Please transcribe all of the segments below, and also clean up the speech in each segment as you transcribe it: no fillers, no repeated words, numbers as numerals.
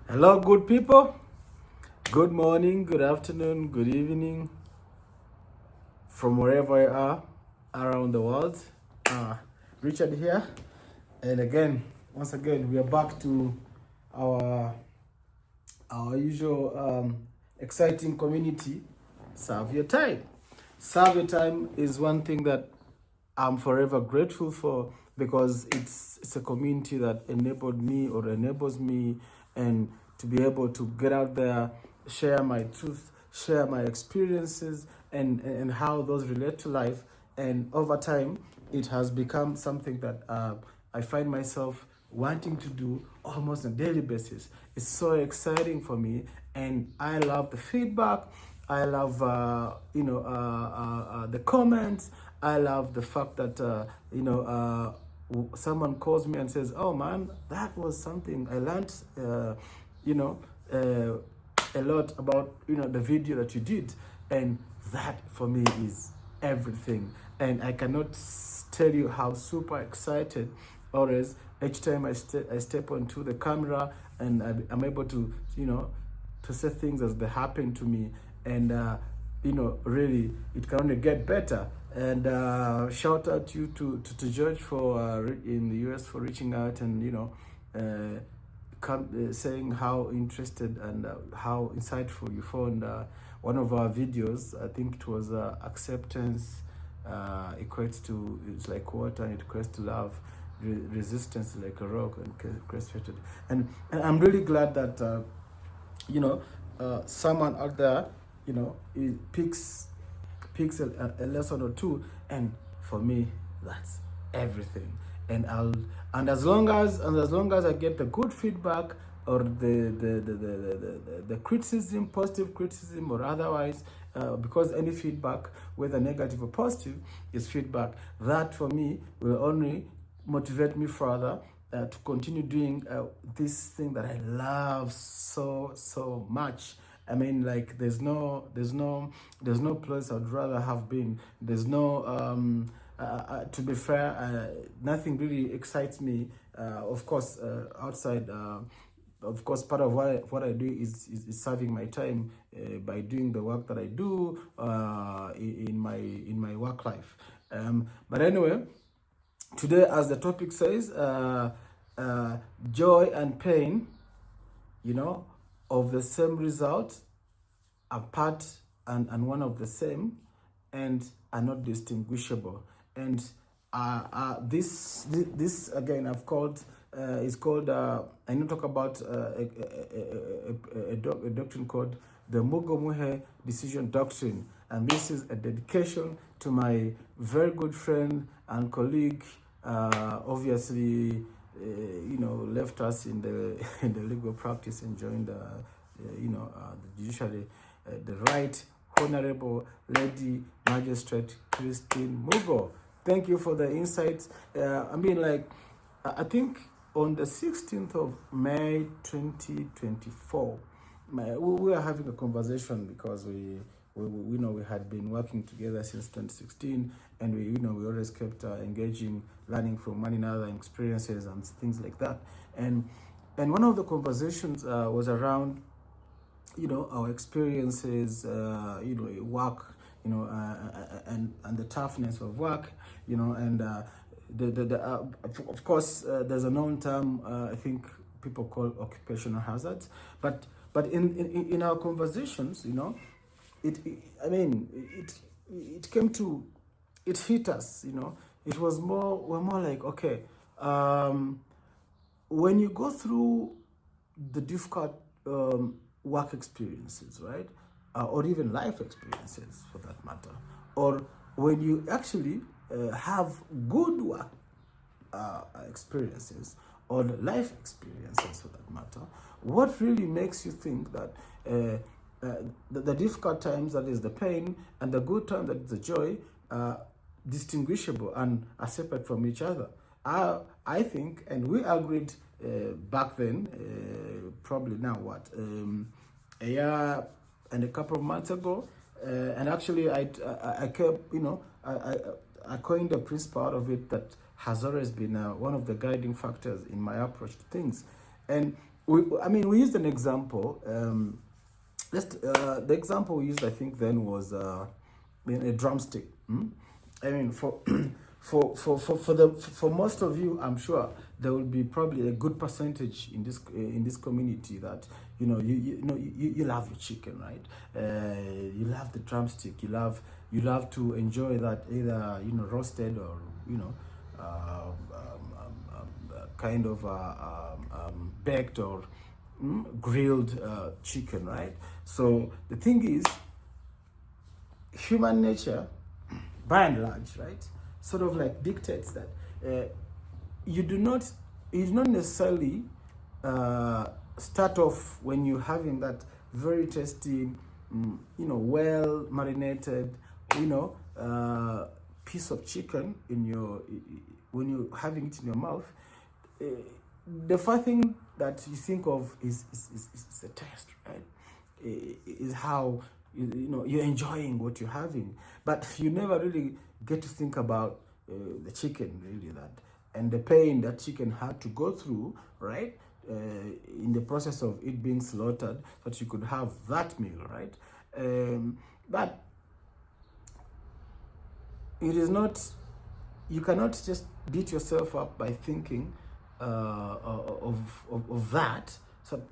Hello, good people. Good morning, good afternoon, good evening, from wherever you are around the world. Richard here, and once again, we are back to our usual exciting community. Serve your time. Serve your time is one thing that I'm forever grateful for because it's a community that enabled me or enables me and to be able to get out there, share my truth, share my experiences and how those relate to life. And over time, it has become something that I find myself wanting to do almost on a daily basis. It's so exciting for me, and I love the feedback. I love the comments. I love the fact that someone calls me and says, "Oh man, that was something I learned." You know. A lot about the video that you did, and that for me is everything. And I cannot tell you how super excited always each time I step onto the camera and I'm able to to say things as they happen to me. And really it can only get better. And shout out you to George for in the US for reaching out and saying how interested and how insightful you found one of our videos. I think it was acceptance equates to, it's like water, and it equates to love. Resistance like a rock, and created. And I'm really glad that someone out there it picks a lesson or two, and for me that's everything. And as long as I get the good feedback or the criticism, positive criticism or otherwise, because any feedback, whether negative or positive, is feedback. That for me will only motivate me further to continue doing this thing that I love so much. I mean, like there's no place I'd rather have been. There's no to be fair, nothing really excites me. Of course, outside. Of course, part of what I do is serving my time by doing the work that I do in my work life. But anyway, today, as the topic says, joy and pain, of the same result, apart and one of the same, and are not distinguishable. And this again I've called is called I know talk about a doctrine called the Mugomuhe Decision Doctrine, and this is a dedication to my very good friend and colleague. Obviously, left us in the in the legal practice and joined the judiciary, the Right Honorable Lady Magistrate Christine Mugo. Thank you for the insights. I think on the 16th of May 2024, we were having a conversation because we had been working together since 2016, and we always kept engaging, learning from one another, experiences and things like that. And one of the conversations was around our experiences, work, and the toughness of work, and of course there's a known term I think people call occupational hazards, but in our conversations, it came to, it hit us, it was we're more like, okay, when you go through the difficult work experiences, right? Or even life experiences for that matter, or when you actually have good work experiences or life experiences for that matter, what really makes you think that the difficult times, that is the pain, and the good times, that is the joy, distinguishable and are separate from each other? I think, and we agreed back then, probably now what, a year and a couple of months ago, and actually I kept, I coined a principle out of it that has always been one of the guiding factors in my approach to things. And we used an example. The example we used, I think, then was a drumstick. I mean, for for most of you, I'm sure there will be probably a good percentage in this community that you love your chicken, right? You love the drumstick. You love to enjoy that, either roasted or kind of baked or grilled chicken, right? So the thing is, human nature, by and large, right, sort of like dictates that you do not necessarily start off when you're having that very tasty, well marinated, piece of chicken when you're having it in your mouth. The first thing that you think of is the taste, right? Is how you're enjoying what you're having, but you never really get to think about the chicken, really, and the pain that chicken had to go through, right? In the process of it being slaughtered, so that you could have that meal, right? But it is not. You cannot just beat yourself up by thinking of that. So,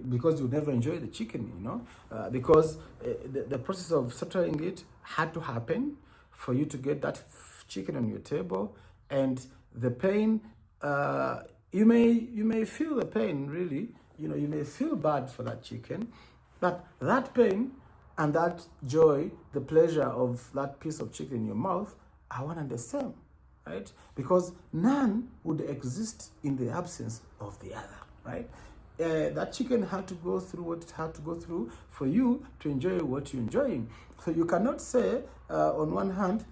because you never enjoy the chicken, because the process of slaughtering it had to happen for you to get that chicken on your table, and the pain. You may feel the pain, really. You may feel bad for that chicken, but that pain and that joy, the pleasure of that piece of chicken in your mouth, are one and the same, right? Because none would exist in the absence of the other, right? That chicken had to go through what it had to go through for you to enjoy what you're enjoying. So you cannot say, on one hand,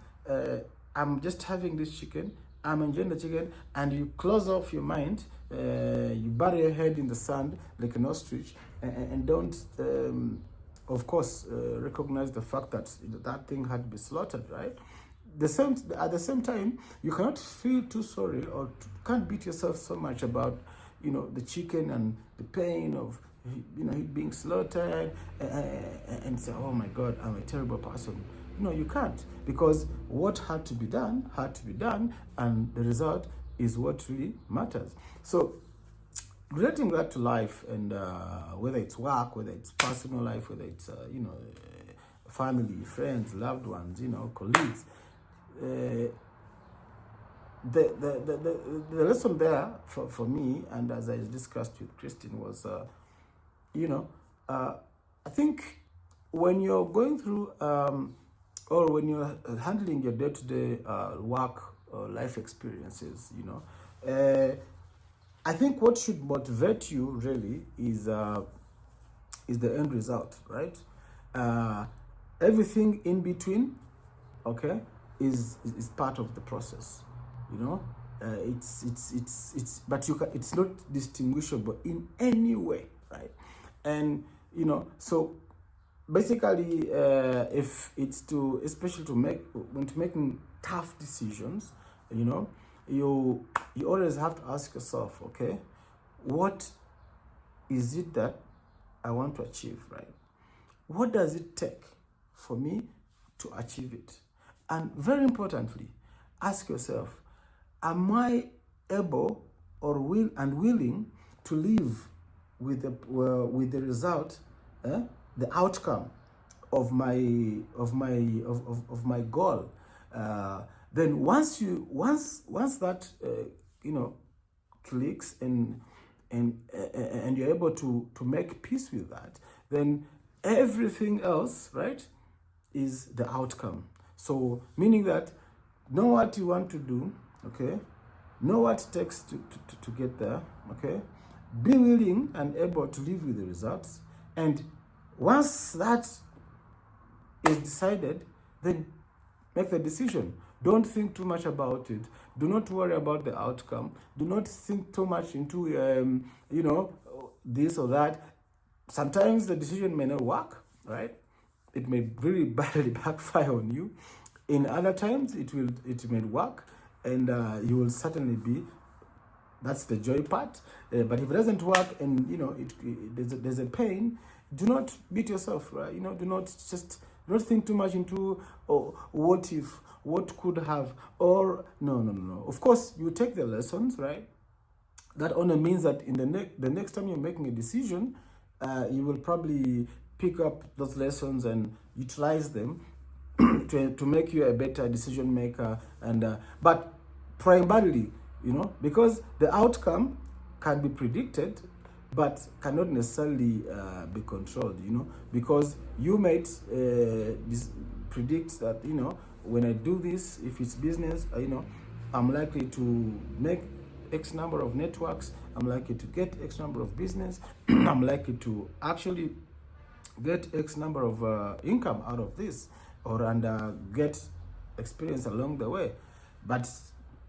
I'm just having this chicken, I'm enjoying the chicken, and you close off your mind, you bury your head in the sand like an ostrich, and don't, of course, recognize the fact that that thing had to be slaughtered, right? At the same time, you cannot feel too sorry, or can't beat yourself so much about the chicken and the pain of it being slaughtered, and say, oh my God, I'm a terrible person. No, you can't, because what had to be done, and the result is what really matters. So relating that to life, and whether it's work, whether it's personal life, whether it's family, friends, loved ones, colleagues, the lesson there for me, and as I discussed with Christine, was I think when you're going through or when you're handling your day-to-day work or life experiences, I think what should motivate you really is the end result, right? Everything in between, okay, is part of the process, but it's not distinguishable in any way, right? And so basically, if it's especially when making tough decisions, you always have to ask yourself, okay, what is it that I want to achieve, right? What does it take for me to achieve it? And very importantly, ask yourself, am I able or willing to live with the result, the outcome of my goal? Then once that clicks, and you're able to make peace with that, then everything else, right, is the outcome. So meaning that know what you want to do, okay? Know what it takes to get there, okay? Be willing and able to live with the results. And once that is decided, then make the decision. Don't think too much about it. Do not worry about the outcome. Do not think too much into, this or that. Sometimes the decision may not work, right? It may really badly backfire on you. In other times, it may work, and you will certainly be That's the joy part. But if it doesn't work, and there's a pain, do not beat yourself, right? Do not think too much into, oh, what if, what could have, or no. Of course, you take the lessons, right? That only means that in the next time you're making a decision, you will probably pick up those lessons and utilize them to make you a better decision maker. And but primarily, because the outcome can be predicted, but cannot necessarily be controlled. Because you might predict that when I do this, if it's business, I'm likely to make X number of networks, I'm likely to get X number of business, I'm likely to actually get X number of income out of this, and get experience along the way. But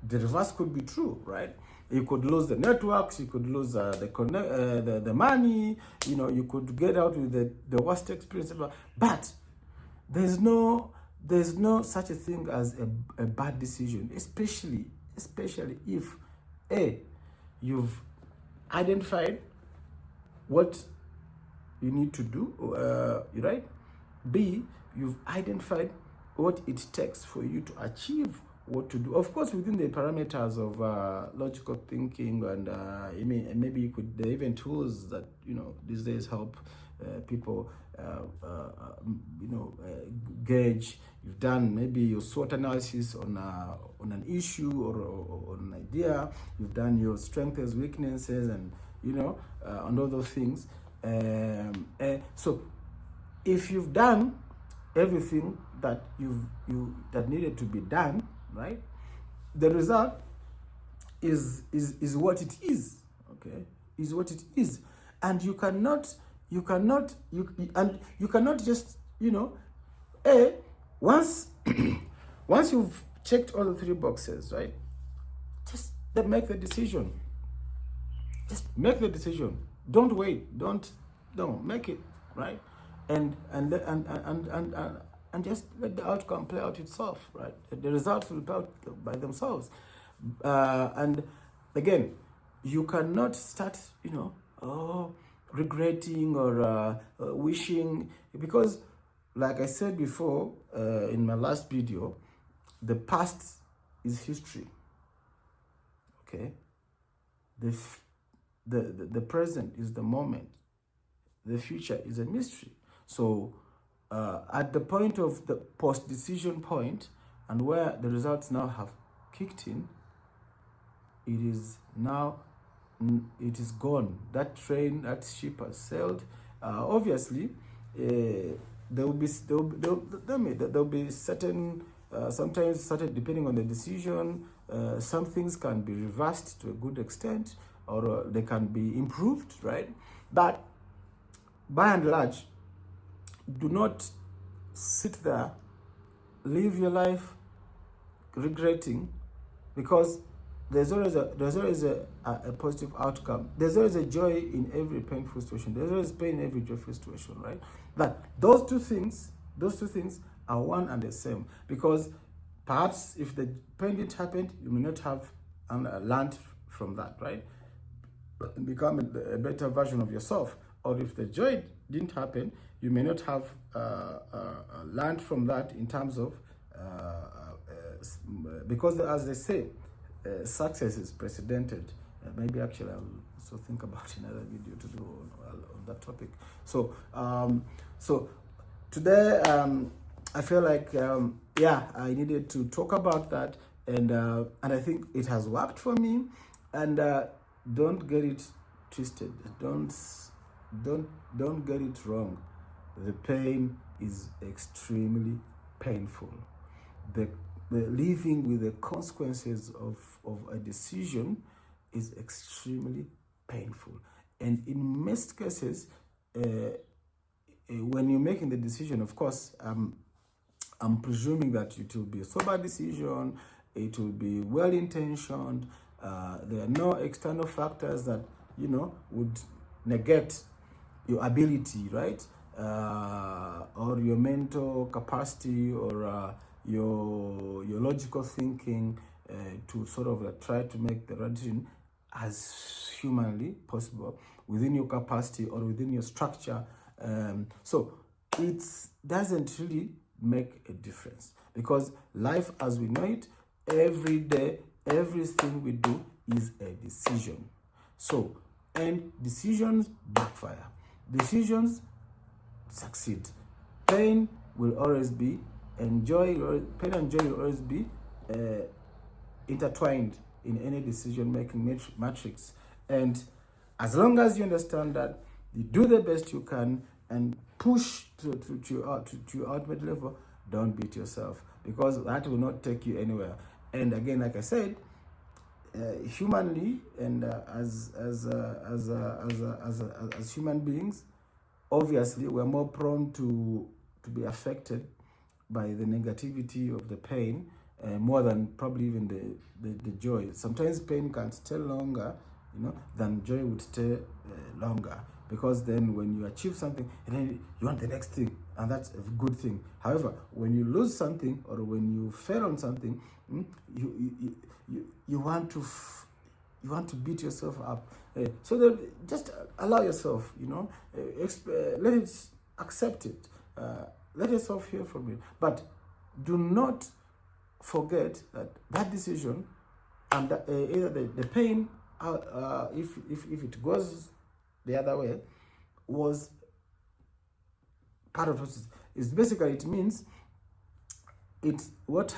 the reverse could be true, right? You could lose the networks, you could lose the money, you could get out with the worst experience ever. But there's no such a thing as a bad decision, especially if you've identified what you need to do, right? B, you've identified what it takes for you to achieve what to do. Of course, within the parameters of logical thinking, and maybe there are even tools that these days help people gauge. You've done maybe your SWOT analysis on an issue or an idea. You've done your strengths, weaknesses, and and all those things. So if you've done everything that that needed to be done, right, the result is what it is. Okay, is what it is, and you cannot just once once you've checked all the 3 boxes, right, just make the decision. Just make the decision. Don't wait. Don't make it, right? And just let the outcome play out itself, right? The results will play out by themselves. And again, you cannot start, regretting or wishing, because, like I said before in my last video, the past is history. Okay, the present is the moment. The future is a mystery. So at the point of the post-decision point, and where the results now have kicked in, it is gone. That train, that ship has sailed. Obviously, there'll be certain, sometimes depending on the decision, some things can be reversed to a good extent, or they can be improved, right? But by and large, do not sit there, live your life regretting, because there's always a positive outcome. There's always a joy in every painful situation. There's always pain in every joyful situation, right? But those two things are one and the same, because perhaps if the pain didn't happen, you may not have learned from that, right? And become a better version of yourself. Or if the joy didn't happen, you may not have learned from that in terms of, because as they say, success is precedented. Maybe actually I'll also think about another video to do on that topic. So today I feel like I needed to talk about that, and I think it has worked for me. And don't get it twisted. Don't get it wrong. The pain is extremely painful. The living with the consequences of a decision is extremely painful. And in most cases, when you're making the decision, of course, I'm presuming that it will be a sober decision, it will be well-intentioned, there are no external factors that, would negate your ability, right? Or your mental capacity, or your logical thinking to sort of try to make the right decision. as humanly possible within your capacity or within your structure. So it doesn't really make a difference, because life as we know it, every day, everything we do is a decision. So, and decisions backfire. Decisions succeed. Pain will always be, pain and joy will always be intertwined in any decision-making matrix. And as long as you understand that, you do the best you can and push to your ultimate level, don't beat yourself, because that will not take you anywhere. And again, like I said, humanly and as human beings, obviously we're more prone to be affected by the negativity of the pain, more than probably even the joy. Sometimes pain can stay longer, than joy would stay longer, because then when you achieve something, and then you want the next thing, and that's a good thing. However, when you lose something or when you fail on something, you want to beat yourself up. So that just allow yourself, let it, accept it, let yourself hear from it, but do not forget that decision and either the pain, if it goes the other way, was part of it. Is basically, it means it's what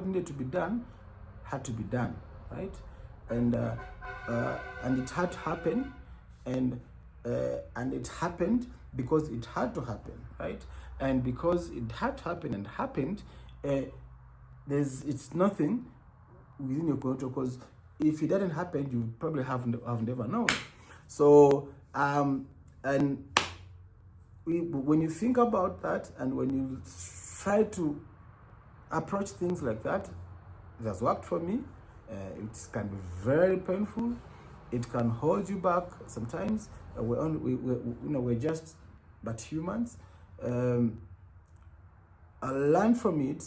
needed to be done had to be done, right? And it had to happen, and it happened because it had to happen, right? And because it had to happen and happened, it's nothing within your control, because if it hadn't happened, you probably have never known. So and when you think about that, and when you try to approach things like that, it has worked for me. It can be very painful. It can hold you back sometimes. We're just but humans. Learn from it,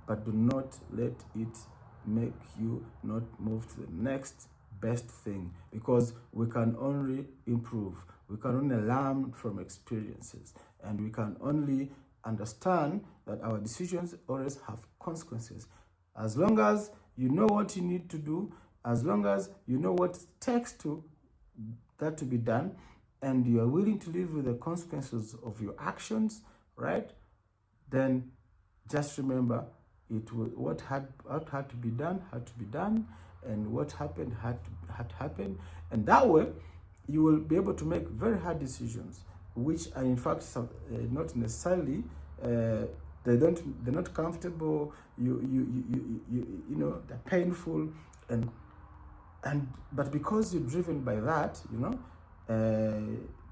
but do not let it make you not move to the next best thing, because we can only improve. We can only learn from experiences, and we can only understand that our decisions always have consequences. As long as you know what you need to do, as long as you know what it takes to that to be done, and you are willing to live with the consequences of your actions, right? Then just remember, what had to be done had to be done, and what happened had to happen. And that way, you will be able to make very hard decisions, which are in fact not necessarily they're not comfortable. They're painful, but because you're driven by that,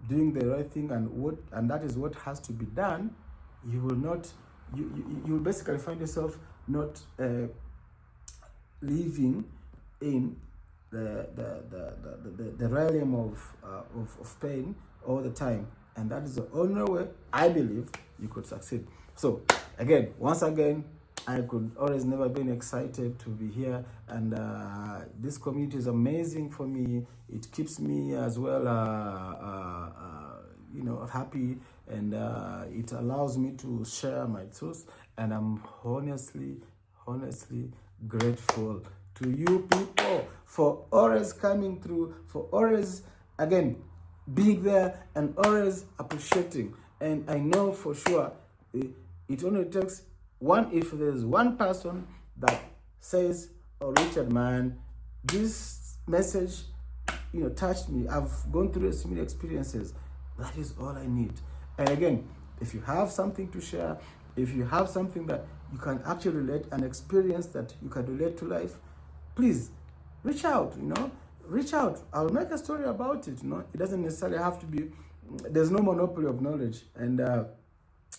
doing the right thing, and that is what has to be done, you will not. You'll basically find yourself not living in the realm of pain all the time, and that is the only way I believe you could succeed. So again, once again, I could always never been excited to be here, and this community is amazing for me. It keeps me as well happy, and it allows me to share my thoughts, and I'm honestly grateful to you people for always coming through, for always again being there, and always appreciating. And I know for sure it only takes one. If there's one person that says, "Oh, Richard, man, this message touched me. I've gone through similar experiences." That is all I need. And again, if you have something to share, if you have something that you can actually relate, an experience that you can relate to life, please reach out. Reach out. I'll make a story about it. It doesn't necessarily have to be. There's no monopoly of knowledge, and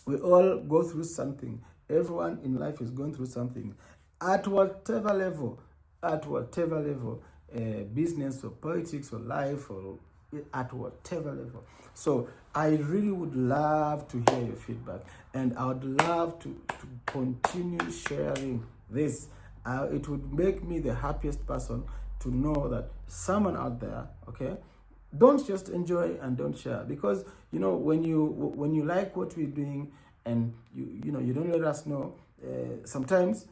we all go through something. Everyone in life is going through something, at whatever level, business or politics or life, or at whatever level. So I really would love to hear your feedback, and I would love to continue sharing this it would make me the happiest person to know that someone out there, okay, don't just enjoy and don't share. Because when you like what we're doing and you don't let us know, sometimes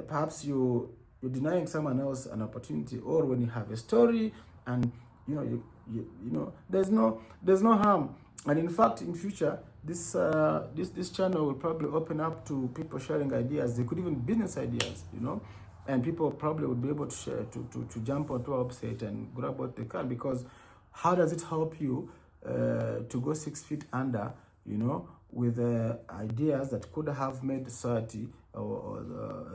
perhaps you're denying someone else an opportunity. Or when you have a story and there's no harm. And in fact, in future, this channel will probably open up to people sharing ideas. They could even business ideas, and people probably would be able to share, to jump onto our website and grab what they can. Because how does it help you to go 6 feet under, with ideas that could have made society or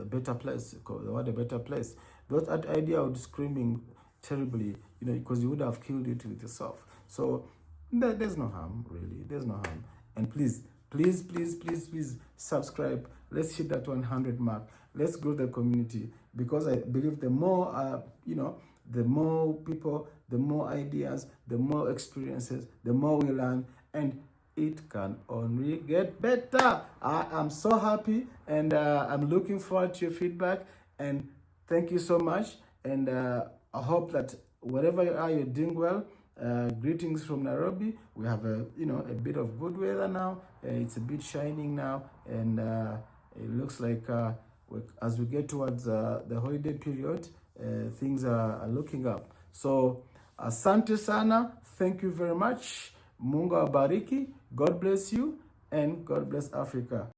a better place, the world a better place? That idea would screaming terribly, because you would have killed it with yourself. So there's no harm, really. There's no harm. And please subscribe. Let's hit that 100 mark. Let's grow the community, because I believe the more the more people, the more ideas, the more experiences, the more we learn, and it can only get better. I am so happy, and I'm looking forward to your feedback. And thank you so much. And I hope that wherever you are, you're doing well. Greetings from Nairobi. We have a bit of good weather now. It's a bit shining now, and it looks like as we get towards the holiday period, things are looking up. So asante sana. Thank you very much. Mungu awabariki. God bless you, and God bless Africa.